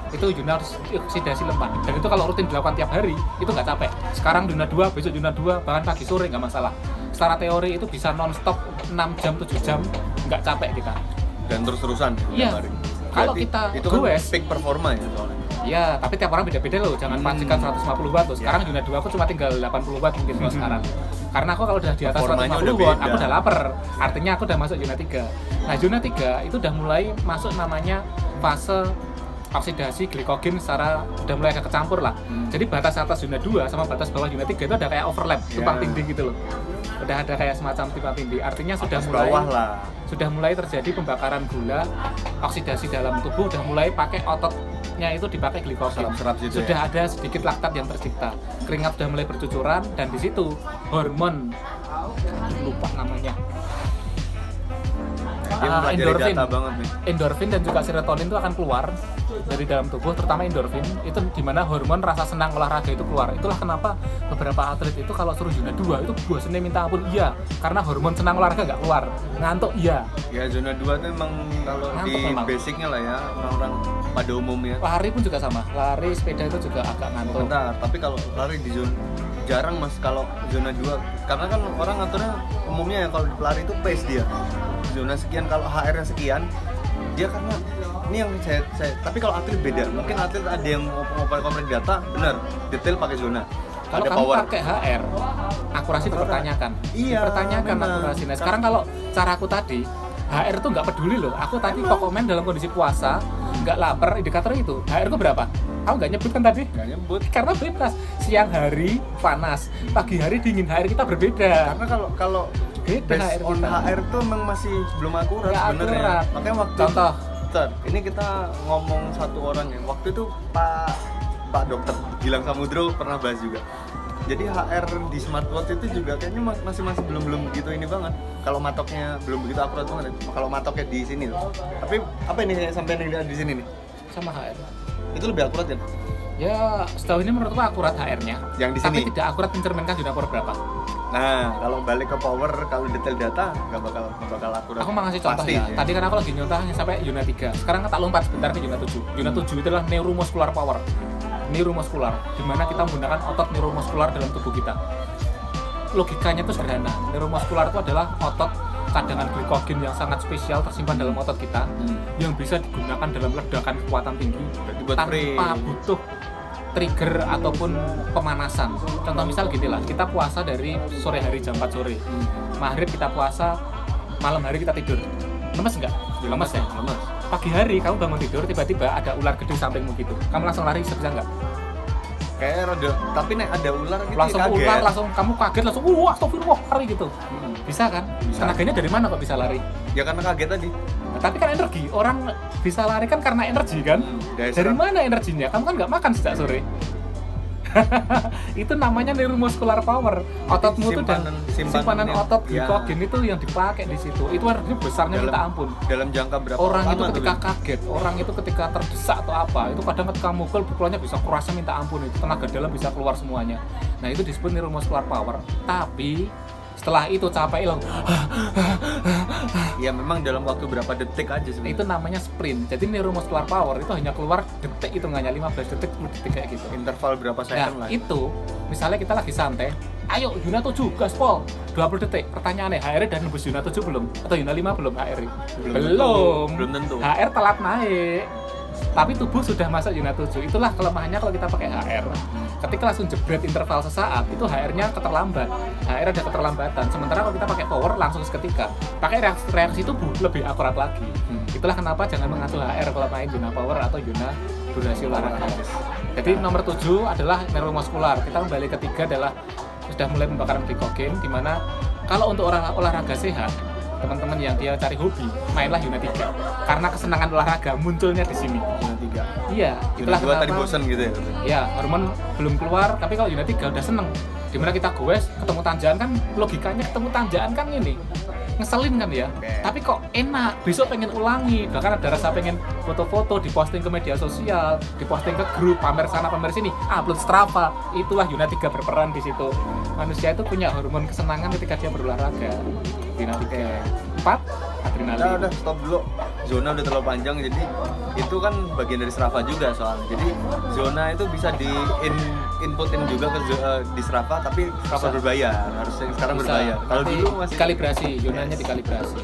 Speaker 1: zona oksidasi lemak. Dan itu kalau rutin dilakukan tiap hari itu nggak capek. Sekarang zona 2, besok zona 2, bahkan pagi sore nggak masalah. Secara teori itu bisa non-stop 6 jam, 7 jam nggak capek kita.
Speaker 2: Dan terus-terusan
Speaker 1: Iya. Kalau
Speaker 2: berarti
Speaker 1: kita
Speaker 2: itu kan
Speaker 1: goes,
Speaker 2: peak performa ya soalnya.
Speaker 1: ya, tapi tiap orang beda-beda loh. Jangan pastikan 150 watt loh. Sekarang Yuna 2 aku cuma tinggal 80 watt mungkin kalau sekarang. Karena aku kalau udah di atas
Speaker 2: Performanya
Speaker 1: 150
Speaker 2: udah
Speaker 1: watt,
Speaker 2: beda.
Speaker 1: aku udah lapar. Artinya aku udah masuk Yuna 3. Nah, Yuna 3 itu udah mulai masuk namanya fase oksidasi glikogen secara udah mulai ada kecampur lah. Jadi batas atas Yuna 2 sama batas bawah Yuna 3 itu ada kayak overlap, tumpang tindih gitu loh. Udah ada kayak semacam tumpang tindih. Artinya sudah
Speaker 2: Atas
Speaker 1: mulai
Speaker 2: bawah lah.
Speaker 1: sudah mulai terjadi pembakaran gula, oksidasi dalam tubuh udah mulai pakai ototnya itu dipakai glikogen.
Speaker 2: Serap-serap gitu
Speaker 1: Sudah
Speaker 2: ya.
Speaker 1: ada sedikit laktat yang tercipta. Keringat sudah mulai bercucuran dan di situ hormon lupa namanya.
Speaker 2: Dia mempelajari
Speaker 1: Endorfin.
Speaker 2: data banget nih.
Speaker 1: Endorfin dan juga serotonin itu akan keluar dari dalam tubuh, terutama endorfin itu dimana hormon rasa senang olahraga itu keluar. Itulah kenapa beberapa atlet itu kalau suruh Yuna 2 itu bosannya minta ampun, iya, karena hormon senang olahraga nggak keluar, ngantuk iya.
Speaker 2: Ya zona 2 tuh emang kalau di
Speaker 1: Ngantuk memang.
Speaker 2: basicnya lah ya orang-orang pada umumnya.
Speaker 1: Lari pun juga sama, lari sepeda itu juga agak ngantuk.
Speaker 2: Bentar, tapi kalau lari di zona jarang mas kalau zona 2 karena kan orang ngaturnya umumnya ya kalau di pelari itu pace dia zona sekian, kalau HR nya sekian dia karena ini yang saya tapi kalau atlet beda, mungkin atlet ada yang ngoper data benar detail pakai zona.
Speaker 1: Kalau
Speaker 2: Ada
Speaker 1: kamu
Speaker 2: power.
Speaker 1: pakai HR, akurasi dipertanyakan.
Speaker 2: Iya,
Speaker 1: Dipertanyakan
Speaker 2: memang.
Speaker 1: akurasi. Nah, sekarang kalau caraku tadi, HR tuh nggak peduli loh. Aku tadi kok komen dalam kondisi puasa, nggak lapar, indikator itu. HR ku berapa? Aku nggak nyebut kan tadi?
Speaker 2: Nggak nyebut.
Speaker 1: Karena bebas. Siang hari panas, pagi hari dingin. HR kita berbeda.
Speaker 2: Karena kalau
Speaker 1: Beda
Speaker 2: based
Speaker 1: HR
Speaker 2: on
Speaker 1: kita.
Speaker 2: HR tuh memang masih belum akurat
Speaker 1: Nggak
Speaker 2: sebenarnya.
Speaker 1: akurat.
Speaker 2: Makanya waktu
Speaker 1: Contoh.
Speaker 2: Bentar, ini kita ngomong satu orang ya. Waktu itu Pak Dokter Gilang Samudro pernah bahas juga. Jadi HR di smartwatch itu juga kayaknya masih belum begitu ini banget. Kalau matoknya belum begitu akurat banget. Kalau matoknya di sini loh. Tapi apa ini yang sampai yang di sini nih?
Speaker 1: Sama HR.
Speaker 2: Itu lebih akurat kan?
Speaker 1: Ya, setahu ini menurutku akurat HR-nya.
Speaker 2: Yang di
Speaker 1: Tapi
Speaker 2: sini.
Speaker 1: tidak akurat mencerminkan Yuna power berapa.
Speaker 2: Nah, kalau balik ke power, kalau detail data nggak bakal akurat.
Speaker 1: Aku mau ngasih contoh
Speaker 2: Pasti,
Speaker 1: ya. Tadi kan aku lagi nyontahnya sampai Yuna 3. Sekarang tak lompat sebentar ke Yuna 7. Yuna 7 itu adalah neuromuscular power. Neuromuscular, di mana kita menggunakan otot neuromuskular dalam tubuh kita. Logikanya itu sederhana. Neuromuskular itu adalah otot cadangan glikogen yang sangat spesial tersimpan dalam otot kita yang bisa digunakan dalam ledakan kekuatan tinggi
Speaker 2: Berarti buat
Speaker 1: tanpa
Speaker 2: frame.
Speaker 1: butuh trigger ataupun pemanasan. Contoh misal gini lah, kita puasa dari sore hari jam 4 sore. Maghrib kita puasa, malam hari kita tidur. Lemes nggak? Lemes ya?
Speaker 2: Lemes.
Speaker 1: Pagi hari kamu bangun tidur, tiba-tiba ada ular gede sampingmu gitu. Kamu langsung lari, bisa nggak?
Speaker 2: Kayaknya rada, tapi nek ada ular gitu
Speaker 1: Langsung
Speaker 2: kaget.
Speaker 1: ular, langsung kamu kaget, langsung astagfirullah, lari gitu. Bisa kan?
Speaker 2: Bisa.
Speaker 1: Tenaganya dari mana kok bisa lari?
Speaker 2: Ya karena kaget tadi.
Speaker 1: Nah, tapi kan energi, orang bisa lari kan karena energi kan? Dari
Speaker 2: Dari
Speaker 1: mana energinya? Kamu kan nggak makan sejak sore. Itu namanya neuromuscular power. Ototmu tuh dan simpanan otot glikogen itu yang dipakai di situ. Itu artinya besarnya minta ampun.
Speaker 2: Dalam jangka berapa
Speaker 1: Orang
Speaker 2: lama
Speaker 1: itu
Speaker 2: tuh,
Speaker 1: ketika
Speaker 2: Bin?
Speaker 1: kaget, orang itu ketika terdesak atau apa, itu kadang ketika mukul pukulannya bisa kerasnya minta ampun, itu tenaga dalam bisa keluar semuanya. Nah itu disebut neuromuscular power. Tapi setelah itu capek hilang,
Speaker 2: Ya memang dalam waktu berapa detik aja sebenarnya.
Speaker 1: itu namanya sprint. Jadi neuromuscular power itu hanya keluar detik hitungannya 15 detik, 10 detik kayak gitu.
Speaker 2: Interval berapa
Speaker 1: Nah
Speaker 2: second lah.
Speaker 1: itu misalnya kita lagi santai, ayo Yuna 7 gaspol 20 detik. Pertanyaannya HR dan nembus Yuna 7 belum? Atau Yuna 5 belum HR?
Speaker 2: Belum tentu.
Speaker 1: HR telat naik. Tapi tubuh sudah masuk Yuna 7. Itulah kelemahannya kalau kita pakai HR. Ketika langsung jebret interval sesaat, itu HR-nya keterlambat. HR ada keterlambatan. Sementara kalau kita pakai power langsung seketika. Pakai reaksi tubuh lebih akurat lagi. Itulah kenapa jangan mengacu HR kalau main Yuna power atau Yuna durasi olahraga. Jadi nomor 7 adalah neuromuskular. Kita kembali ketiga adalah sudah mulai pembakaran glikogen, di mana kalau untuk olahraga sehat, teman-teman yang dia cari hobi, mainlah Yuna 3. Karena kesenangan olahraga munculnya di sini.
Speaker 2: Yuna 3.
Speaker 1: Iya,
Speaker 2: Yuna 2 tadi bosan gitu ya.
Speaker 1: Ya, hormon belum keluar, tapi kalau Yuna 3 udah seneng. Dimana kita goes, ketemu tanjakan kan, logikanya ketemu tanjakan kan ini ngeselin kan ya, tapi kok enak, besok pengen ulangi, bahkan ada rasa pengen foto-foto, diposting ke media sosial, diposting ke grup, pamer sana pamer sini, upload Strava. Itulah Yuna 3 berperan di situ. Manusia itu punya hormon kesenangan ketika dia berolahraga. Yuna 3. 4 adrenalin.
Speaker 2: Udah stop dulu. Zona udah terlalu panjang, jadi itu kan bagian dari Strava juga soalnya. Jadi zona itu bisa inputin juga ke di Strava, tapi harus berbayar. Harus yang sekarang
Speaker 1: Bisa,
Speaker 2: berbayar. Kalau
Speaker 1: tapi
Speaker 2: dulu masih
Speaker 1: kalibrasi, zonanya dikalibrasi.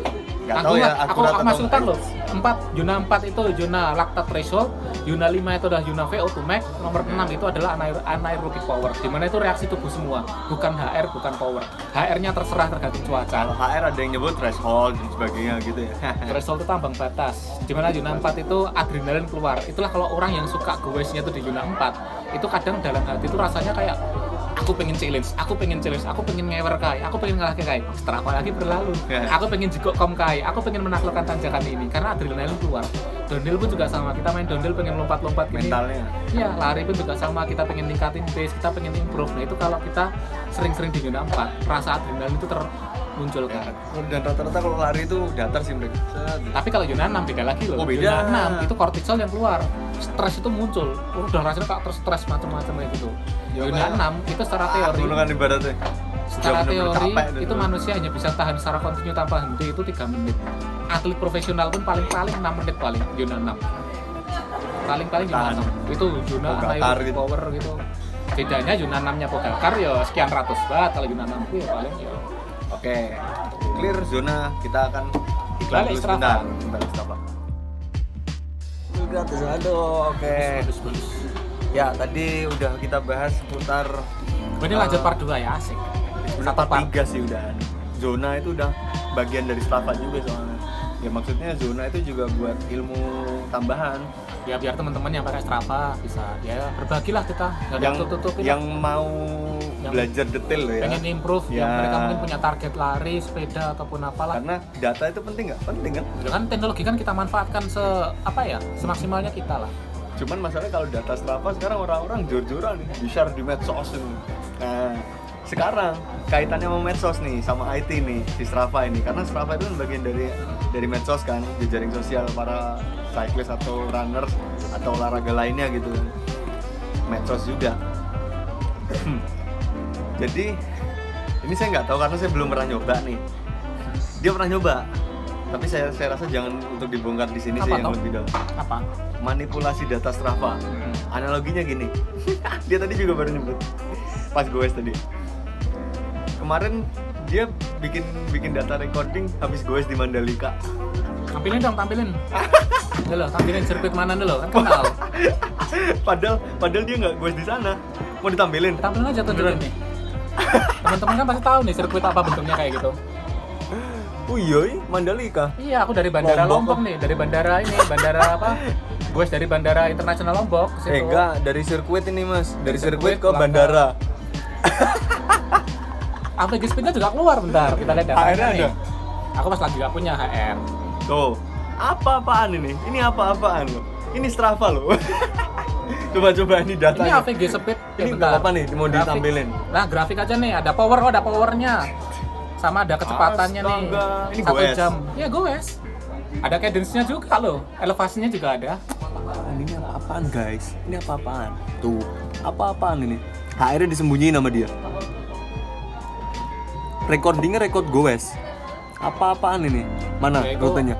Speaker 2: Nggak tahu ya
Speaker 1: aku
Speaker 2: akurat atau
Speaker 1: masukkan
Speaker 2: enggak.
Speaker 1: loh. 4 zona 4 itu zona lactate threshold, zona 5 itu adalah zona VO2 max, nomor 6 itu adalah anaerobic power. Di mana itu reaksi tubuh semua, bukan HR, bukan power. HR-nya terserah tergantung cuaca.
Speaker 2: Kalau HR ada yang nyebut threshold dan sebagainya gitu ya.
Speaker 1: Threshold itu ambang batas. Di mana zona 4 itu adrenalin keluar. Itulah kalau orang yang suka goesnya itu di zona 4, itu kadang dalam hati itu rasanya kayak aku pengen challenge, aku pengen ngewer kai, aku pengen ngalah kai. Setelah apa lagi berlalu, aku pengen jigok kom kai, aku pengen menaklukkan tanjakan ini karena adrenalin keluar. Downhill pun juga sama, kita main downhill pengen lompat-lompat gini.
Speaker 2: Mentalnya.
Speaker 1: Iya, lari pun juga sama, kita pengen tingkatin pace, kita pengen improve. Nah itu kalau kita sering-sering di zona 4, rasa adrenalin itu muncul kan.
Speaker 2: Dan rata-rata kalau lari itu datar sih mereka.
Speaker 1: Tapi kalau zona 6 beda lagi loh.
Speaker 2: Oh, beda.
Speaker 1: Zona 6 itu kortisol yang keluar. Stres itu muncul. Udah rasanya kayak terstres macam-macam kayak gitu. Zona 6 itu secara teori.
Speaker 2: Kan ibaratnya.
Speaker 1: Secara
Speaker 2: Sudah benar-benar
Speaker 1: teori
Speaker 2: capek
Speaker 1: itu manusia hanya bisa tahan secara kontinu tanpa henti itu 3 menit. Atlet profesional pun paling-paling 6 menit paling zona 6. Paling-paling zona
Speaker 2: Tahan.
Speaker 1: 6. Itu zona
Speaker 2: Pogacar
Speaker 1: anaerobic
Speaker 2: gitu.
Speaker 1: power gitu. Bedanya zona 6-nya Pogacar ya sekian ratus watt, kalau zona 6 itu ya paling ya.
Speaker 2: Oke. Clear zona, kita akan iklan
Speaker 1: Balik
Speaker 2: dulu
Speaker 1: Strava.
Speaker 2: sebentar. Strava. Gratis, aduh, oke.
Speaker 1: Bagus.
Speaker 2: Ya, tadi udah kita bahas seputar
Speaker 1: Ini lanjut part 2 ya, asik.
Speaker 2: sebenarnya part 3 sih udah. Zona itu udah bagian dari Strava juga soalnya. Ya maksudnya zona itu juga buat ilmu tambahan.
Speaker 1: Ya biar teman-teman yang pakai Strava bisa ya berbagilah kita, nggak ada tutup-tutupin.
Speaker 2: Yang mau
Speaker 1: Yang
Speaker 2: belajar detail loh ya.
Speaker 1: pengen improve,
Speaker 2: Ya.
Speaker 1: yang mereka mungkin punya target lari, sepeda ataupun apalah.
Speaker 2: Karena data itu penting nggak? Penting kan?
Speaker 1: Ya kan teknologi kan kita manfaatkan semaksimalnya kita lah.
Speaker 2: Cuman masalahnya kalau data Strava sekarang orang-orang jor-joran nih, di-share di medsos ini. Nah, sekarang kaitannya sama medsos nih, sama IT nih, si Strava ini. Karena Strava itu kan bagian dari medsos kan, jejaring sosial para cyclist atau runners atau olahraga lainnya gitu kan. Medsos juga. Jadi ini saya nggak tahu karena saya belum pernah nyoba nih. Dia pernah nyoba, tapi saya rasa jangan untuk dibongkar di sini sih
Speaker 1: Apa
Speaker 2: yang
Speaker 1: toh?
Speaker 2: lebih dalam.
Speaker 1: Apa?
Speaker 2: Manipulasi data Strava. Analoginya gini. Dia tadi juga baru nyebut pas goes tadi. Kemarin dia bikin data recording habis goes di Mandalika.
Speaker 1: Tampilin dong, tampilin. Dulu, tampilin sirkuit mana dulu, kan kenal.
Speaker 2: padahal dia nggak goes di sana. Mau ditampilin?
Speaker 1: Tampilin aja tunjukin nih. Teman-teman kan pasti tahu nih sirkuit apa bentuknya kayak gitu.
Speaker 2: Oh iya, Mandalika.
Speaker 1: Iya, aku dari bandara
Speaker 2: Lombok.
Speaker 1: Lombok nih, dari bandara apa? Gue dari bandara internasional Lombok ke situ.
Speaker 2: Enggak, dari sirkuit ini Mas. Dari sirkuit ke
Speaker 1: pulang
Speaker 2: bandara.
Speaker 1: AVG speednya juga keluar bentar, kita lihat datanya
Speaker 2: HR-nya
Speaker 1: nih.
Speaker 2: ada?
Speaker 1: Aku pas lagi gak punya HR.
Speaker 2: Tuh, apa-apaan ini? Ini apa-apaan loh? Ini Strava loh. Coba-coba ini
Speaker 1: Ini
Speaker 2: datanya.
Speaker 1: AVG speed.
Speaker 2: Ini nggak apa-apa nih, mau
Speaker 1: Grafik.
Speaker 2: ditampilin.
Speaker 1: Nah, grafik aja nih, ada powernya. Sama ada kecepatannya nih.
Speaker 2: Astaga, ini
Speaker 1: 1
Speaker 2: goes.
Speaker 1: jam. Iya, goes. Ada cadence-nya juga loh. Elevasinya juga ada.
Speaker 2: Ini apa-apaan guys? Ini apa-apaan? Tuh, apa-apaan ini? HR-nya disembunyiin sama dia. Recordingnya record goes. Apa-apaan ini? Mana
Speaker 1: Ya, itu-
Speaker 2: rutenya?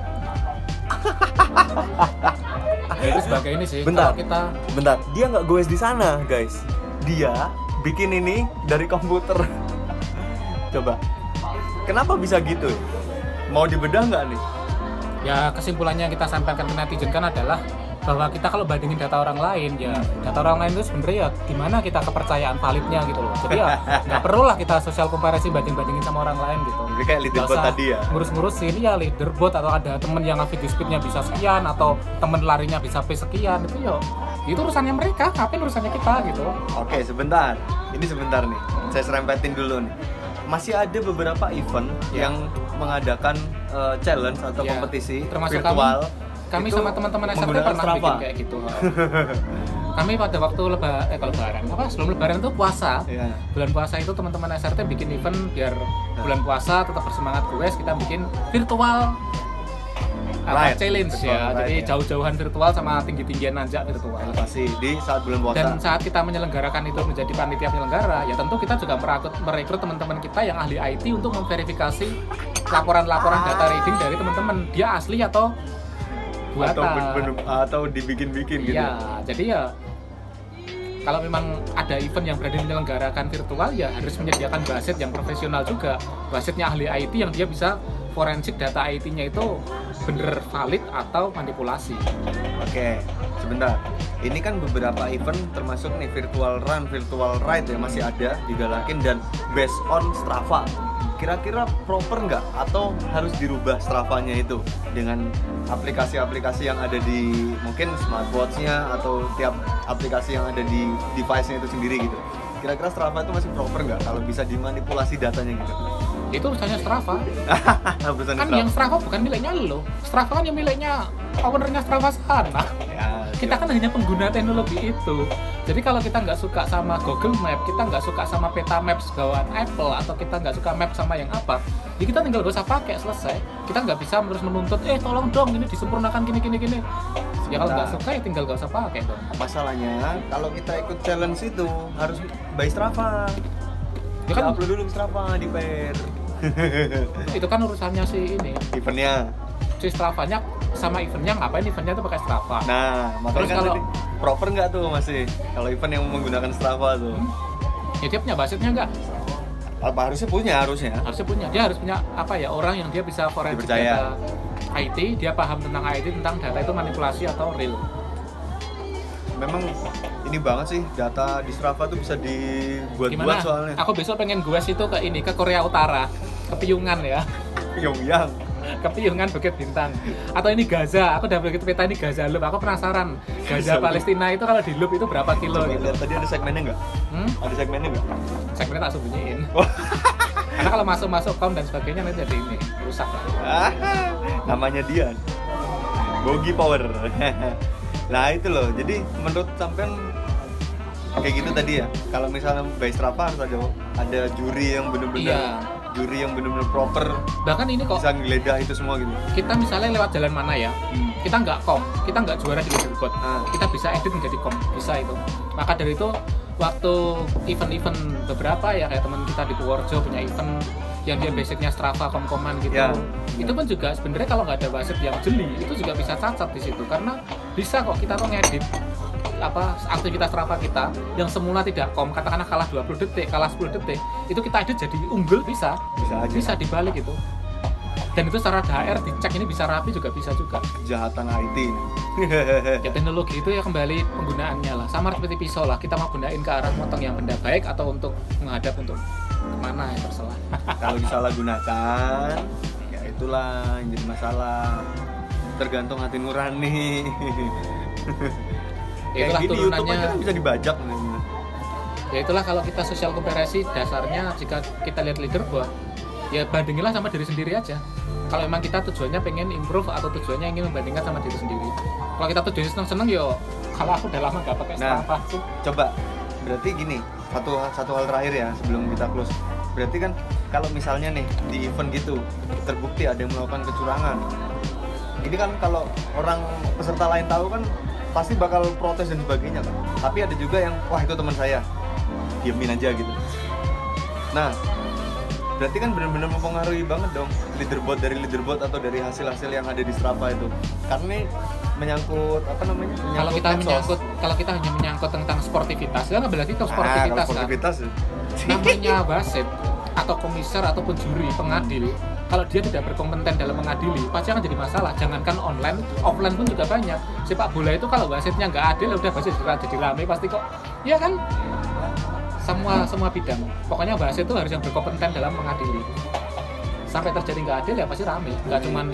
Speaker 1: Ya, itu sebagai ini sih.
Speaker 2: Bentar.
Speaker 1: Kalau kita
Speaker 2: Bentar, dia nggak goes di sana guys. Dia bikin ini dari komputer. Coba. Kenapa bisa gitu? Mau dibedah nggak nih?
Speaker 1: ya kesimpulannya yang kita sampaikan ke netizen kan adalah bahwa kita kalau bandingin data orang lain ya data orang lain itu sebenarnya ya gimana kita kepercayaan validnya gitu loh. Jadi ya nggak perlu lah kita social comparison bandingin sama orang lain gitu.
Speaker 2: Jadi kayak leaderboard tadi ya.
Speaker 1: Ngurus-ngurusin ya leaderboard atau ada temen yang average speednya bisa sekian atau temen larinya bisa pace sekian itu ya itu urusannya mereka, ngapain urusannya kita gitu.
Speaker 2: Oke, sebentar. Ini sebentar nih. Saya serempetin dulu nih. Masih ada beberapa event
Speaker 1: Ya.
Speaker 2: yang mengadakan challenge atau
Speaker 1: Ya,
Speaker 2: kompetisi
Speaker 1: termasuk
Speaker 2: virtual.
Speaker 1: Kami
Speaker 2: itu
Speaker 1: sama teman-teman SRT
Speaker 2: menggunakan
Speaker 1: pernah
Speaker 2: Strava.
Speaker 1: bikin kayak gitu. Kami pada waktu lebaran sebelum lebaran itu puasa.
Speaker 2: Iya.
Speaker 1: Bulan puasa itu teman-teman SRT bikin event biar bulan puasa tetap bersemangat goes, kita bikin virtual
Speaker 2: Ride.
Speaker 1: challenge
Speaker 2: Virtual
Speaker 1: ya.
Speaker 2: ride,
Speaker 1: Jadi
Speaker 2: ya.
Speaker 1: jauh-jauhan virtual sama tinggi-tinggian nanjak virtual.
Speaker 2: Elevasi di saat bulan puasa.
Speaker 1: Dan saat kita menyelenggarakan itu menjadi panitia penyelenggara, ya tentu kita juga merekrut teman-teman kita yang ahli IT untuk memverifikasi laporan-laporan data reading dari teman-teman. Dia asli atau buatan.
Speaker 2: atau dibikin-bikin gitu.
Speaker 1: Iya, jadi ya kalau memang ada event yang berani menyelenggarakan virtual ya harus menyediakan wasit yang profesional juga, wasitnya ahli IT yang dia bisa forensik data IT-nya itu bener valid atau manipulasi.
Speaker 2: Oke, sebentar. Ini kan beberapa event termasuk nih virtual run, virtual ride ya masih ada digalakin dan based on Strava. Kira-kira proper nggak atau harus dirubah Strava-nya itu dengan aplikasi-aplikasi yang ada di mungkin smartwatch-nya atau tiap aplikasi yang ada di device-nya itu sendiri gitu. Kira-kira Strava itu masih proper nggak kalau bisa dimanipulasi datanya gitu?
Speaker 1: Itu urusannya Strava.
Speaker 2: Urusannya
Speaker 1: Kan yang Strava bukan miliknya lo. Strava kan yang miliknya ownernya Strava sana.
Speaker 2: Ya,
Speaker 1: Kita kan hanya pengguna teknologi itu. Jadi kalau kita nggak suka sama Google Map, kita nggak suka sama peta maps bawaan Apple, atau kita nggak suka map sama yang apa, ya kita tinggal gak usah pakai, selesai. Kita nggak bisa terus menuntut, tolong dong ini disempurnakan gini. Ya kalau nggak suka ya tinggal gak usah pakai dong.
Speaker 2: Masalahnya kalau kita ikut challenge itu harus by Strava.
Speaker 1: Ya kan
Speaker 2: Upload dulu ke Strava di pair.
Speaker 1: itu kan urusannya si ini,
Speaker 2: Eventnya.
Speaker 1: si Stravanya sama eventnya, ngapain eventnya tuh pakai Strava.
Speaker 2: Nah, makanya
Speaker 1: Terus
Speaker 2: kan
Speaker 1: kalau
Speaker 2: tadi, proper nggak tuh masih kalau event yang menggunakan Strava tuh?
Speaker 1: Ya dia punya budgetnya nggak?
Speaker 2: Apa harusnya
Speaker 1: Harusnya punya. Dia harus punya apa ya, orang yang dia bisa forensik
Speaker 2: Dipercaya.
Speaker 1: data IT, dia paham tentang IT, tentang data itu manipulasi atau real.
Speaker 2: Memang ini banget sih data di Strava tuh bisa dibuat-buat
Speaker 1: Gimana?
Speaker 2: soalnya.
Speaker 1: Aku besok pengen gue itu ke ini, ke Korea Utara, ke Pyongyang ya.
Speaker 2: Pyongyang.
Speaker 1: Ke Pyongyang Bukit Bintang. Atau ini Gaza, aku udah begitu peta ini Gaza loop. Aku penasaran, Gaza
Speaker 2: Gaza loop.
Speaker 1: Palestina itu kalau di loop itu berapa kilo
Speaker 2: Coba
Speaker 1: gitu.
Speaker 2: lihat tadi ada segmennya nggak? Ada segmennya nggak?
Speaker 1: Segmennya tak sembunyiin.
Speaker 2: Wah.
Speaker 1: Karena kalau masuk com dan sebagainya nanti jadi ini rusak lah.
Speaker 2: Namanya Dian. Bogi Power. Nah itu loh, jadi menurut sampean kayak gitu tadi ya. Kalau misalnya by Strava harus ada juri yang bener-bener
Speaker 1: Iya.
Speaker 2: juri yang bener-bener proper
Speaker 1: Bahkan ini kok
Speaker 2: bisa ngeledah itu semua gitu.
Speaker 1: kita misalnya lewat jalan mana ya, kita nggak kita nggak juara di leaderboard, kita bisa edit menjadi bisa itu. Maka dari itu waktu event-event beberapa ya, kayak teman kita di Purworejo punya event yang dia basicnya Strava kom-koman gitu,
Speaker 2: Ya.
Speaker 1: itu pun juga sebenarnya kalau nggak ada wasit yang jeli itu juga bisa cacat di situ, karena bisa kok kita tuh ngedit apa aktivitas Strava kita yang semula tidak katakanlah kalah 20 detik, kalah 10 detik, itu kita edit jadi unggul, bisa
Speaker 2: Bisa aja.
Speaker 1: dibalik itu. Dan itu secara HR dicek ini bisa rapi juga, bisa juga.
Speaker 2: Kejahatan IT.
Speaker 1: Ya teknologi itu ya kembali penggunaannya lah, sama seperti pisau lah, kita mau gunain ke arah motong yang benda baik atau untuk menghadap untuk kemana ya terserah.
Speaker 2: Kalau disalahgunakan, ya itulah yang jadi masalah. Tergantung hati nurani.
Speaker 1: Ya itulah
Speaker 2: Kayak gini, YouTube
Speaker 1: turunannya.
Speaker 2: aja kan bisa dibajak.
Speaker 1: Ya itulah kalau kita sosial komparasi, dasarnya jika kita lihat leaderboard, ya bandingilah sama diri sendiri aja. Kalau emang kita tujuannya pengen improve atau tujuannya ingin membandingkan sama diri sendiri. Kalau kita tujuannya seneng-seneng, yo kalau aku udah lama gak pakai Strava tuh.
Speaker 2: Coba, berarti gini, satu hal terakhir ya sebelum kita close. Berarti kan kalau misalnya nih di event gitu terbukti ada yang melakukan kecurangan, ini kan kalau orang peserta lain tahu kan pasti bakal protes dan sebagainya kan. Tapi ada juga yang wah itu teman saya, diemin aja gitu. Nah, berarti kan benar-benar mempengaruhi banget dong leaderboard atau dari hasil-hasil yang ada di Strava itu. Karena ini menyangkut apa namanya?
Speaker 1: Kalau kita hanya menyangkut tentang sportivitas, ya nggak berarti itu sportivitas,
Speaker 2: kalau sportivitas ya.
Speaker 1: namanya wasit atau komisar ataupun juri pengadil, kalau dia tidak berkompeten dalam mengadili pasti akan jadi masalah. Jangankan online, offline pun juga banyak. Sepak bola itu kalau wasitnya nggak adil, udah pasti jadi rame pasti kok. Iya kan? Semua bidang. Pokoknya wasit itu harus yang berkompeten dalam mengadili. Sampai terjadi nggak adil ya pasti rame. Nggak cuma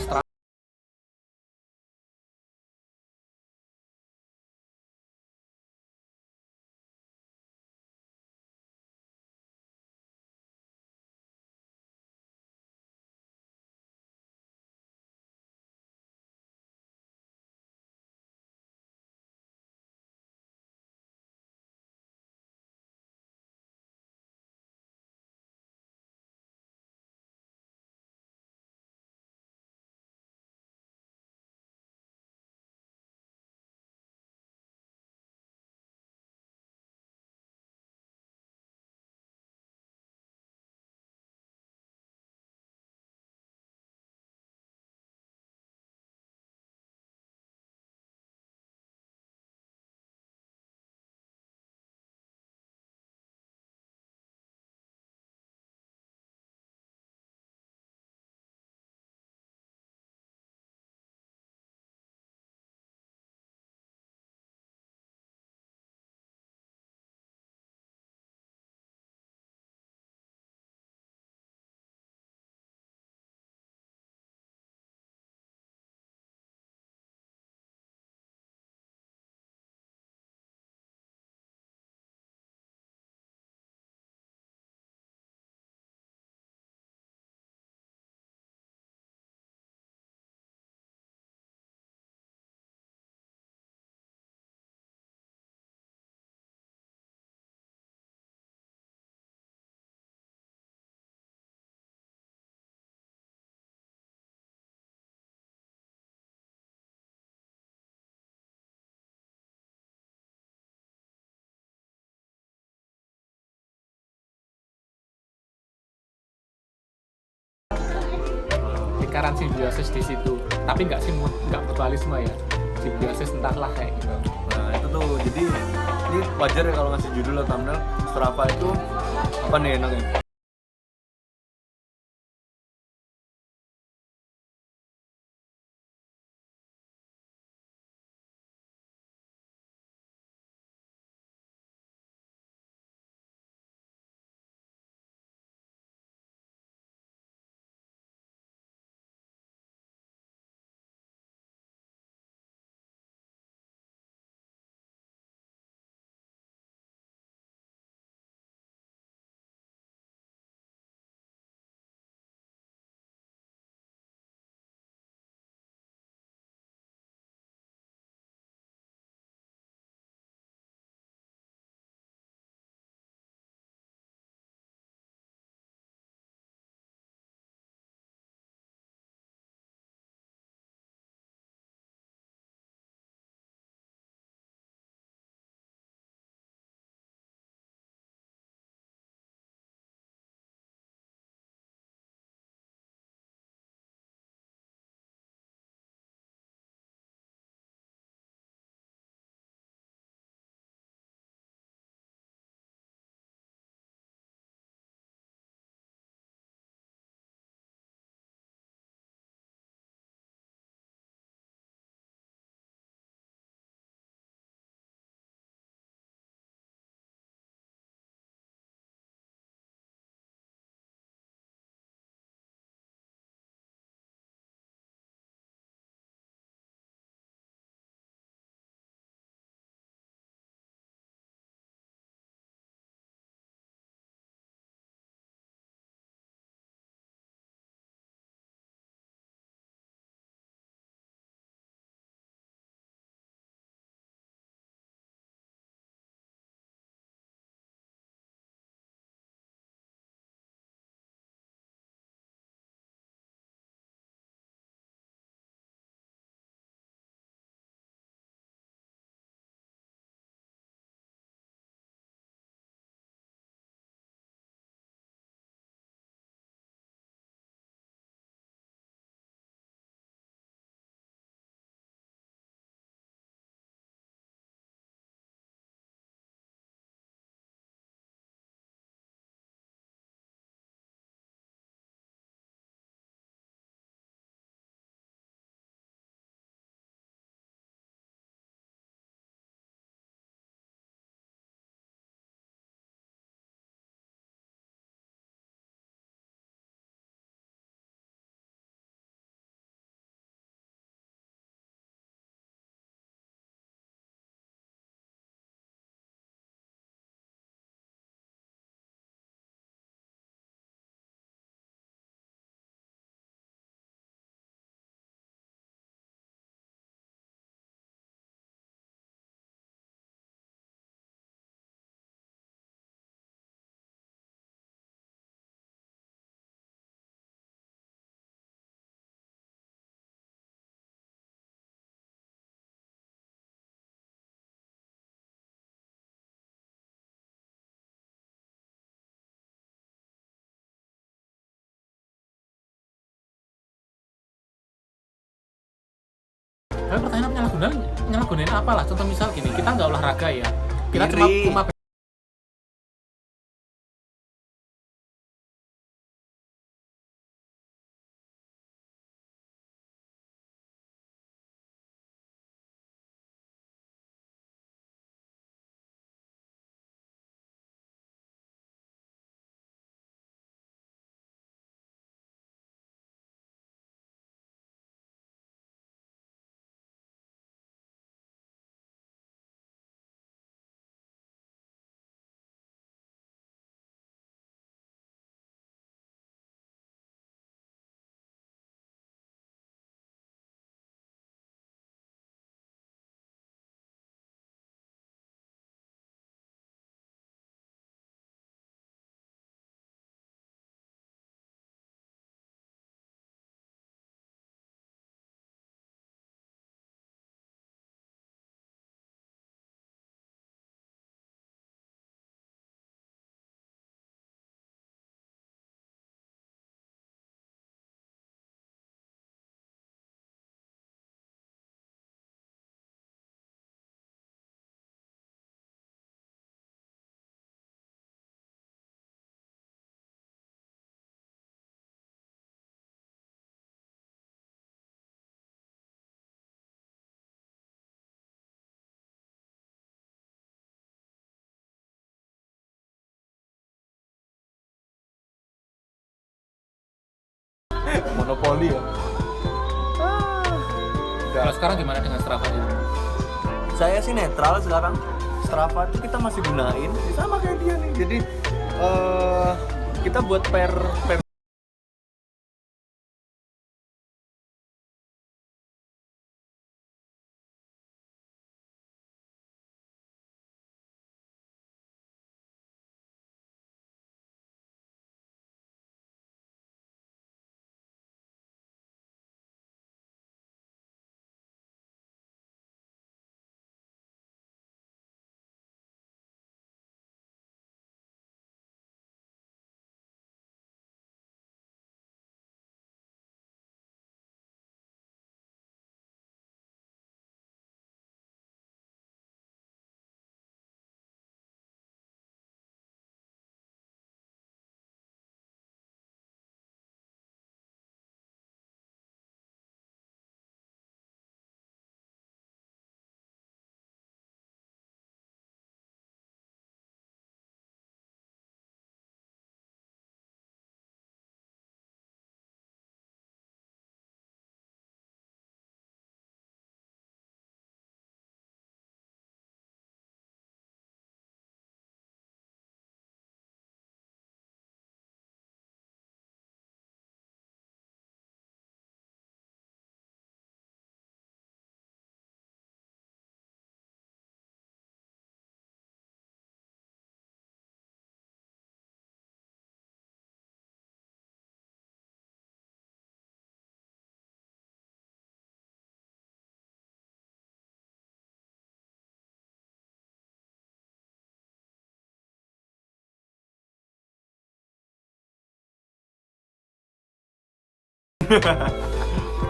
Speaker 1: lingkaran simbiosis di situ, tapi nggak mutualisme ya, simbiosis entahlah kayak gitu.
Speaker 2: Nah itu tuh, jadi ini wajar ya kalau ngasih judul atau thumbnail. Strava itu apa nih enaknya?
Speaker 1: Tapi pertanyaan penyalahgunaan apa lah? Contoh misal gini, kita nggak olahraga ya, kita
Speaker 2: Iri.
Speaker 1: cuma monopoli ya. Kalau sekarang gimana dengan Strava itu?
Speaker 2: Saya sih netral sekarang. Strava itu kita masih gunain, sama kayak dia nih. Jadi kita buat per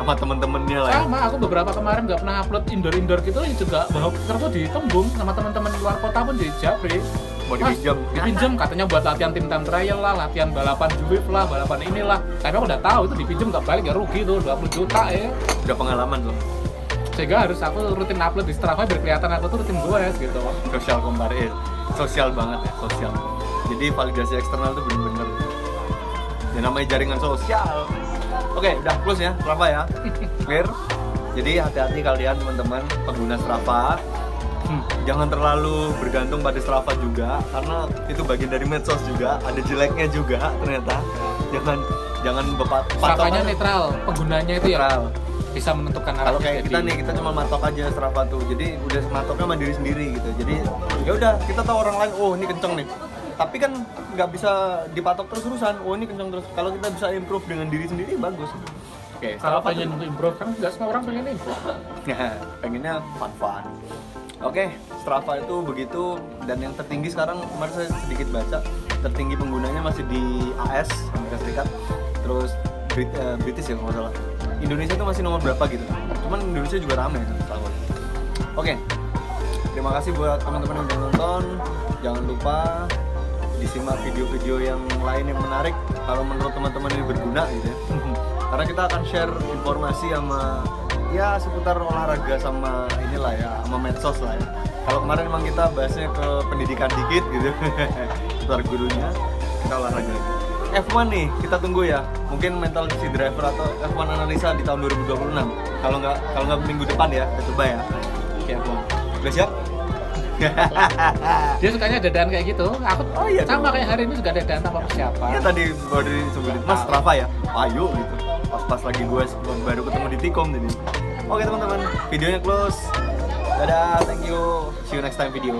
Speaker 2: sama temen-temennya lah ya.
Speaker 1: Sama, aku beberapa kemarin nggak pernah upload indoor gitu juga bawa terus ditembung sama teman-teman luar kota pun di Japri.
Speaker 2: Mau dipinjam
Speaker 1: katanya buat latihan tim time trial lah, latihan balapan Juwif lah, balapan inilah. Tapi aku udah tahu itu dipinjam nggak balik ya rugi tuh 20 juta ya.
Speaker 2: Udah pengalaman loh.
Speaker 1: Sehingga harus aku rutin upload di Strava biar kelihatan aku tuh rutin goes gitu.
Speaker 2: Sosial kemarin, sosial banget ya, sosial. Jadi validasi eksternal tuh bener-bener ya namanya jaringan sosial. Oke, udah close ya Strava ya. Clear. Jadi hati-hati kalian teman-teman pengguna Strava. Jangan terlalu bergantung pada Strava juga karena itu bagian dari medsos juga, ada jeleknya juga ternyata. Jangan
Speaker 1: Stravanya netral, penggunanya itu
Speaker 2: netral.
Speaker 1: ya bisa menentukan arah.
Speaker 2: Kalau kayak kita nih, kita cuma matok aja Strava tuh. Jadi udah matoknya sama diri sendiri gitu. Jadi ya udah, kita tahu orang lain, oh ini kenceng nih. Tapi kan nggak bisa dipatok terus-terusan. Oh ini kenceng terus. Kalau kita bisa improve dengan diri sendiri bagus. Oke,
Speaker 1: kalau pengen improve kan nggak semua orang pengen improve.
Speaker 2: Pengennya fun. Oke, Strava itu begitu, dan yang tertinggi sekarang kemarin saya sedikit baca, tertinggi penggunanya masih di AS, Amerika Serikat, terus British ya kalau nggak salah. Indonesia itu masih nomor berapa gitu, cuman Indonesia juga ramai kan setahu. Oke, terima kasih buat teman-teman yang udah nonton, jangan lupa disimak video-video yang lain yang menarik kalau menurut teman-teman ini berguna gitu ya. Karena kita akan share informasi sama ya seputar olahraga sama inilah ya, sama medsos lah ya. Kalau kemarin emang kita bahasnya ke pendidikan dikit gitu, seputar gurunya, kita olahraga. F1 nih, kita tunggu ya. Mungkin mental si driver atau F1 analisa di tahun 2026. Kalau nggak minggu depan ya, kita coba ya. Oke, F1. Udah siap?
Speaker 1: Dia sukanya dadaan kayak gitu. Aku
Speaker 2: iya
Speaker 1: sama kayak hari ini juga dadaan tanpa persiapan.
Speaker 2: Ya tadi baru disebutin Mas Strava ya. Ayo gitu. Pas lagi gue baru ketemu di Tikom jadi. Oke teman-teman, videonya close. Dadah, thank you. See you next time video.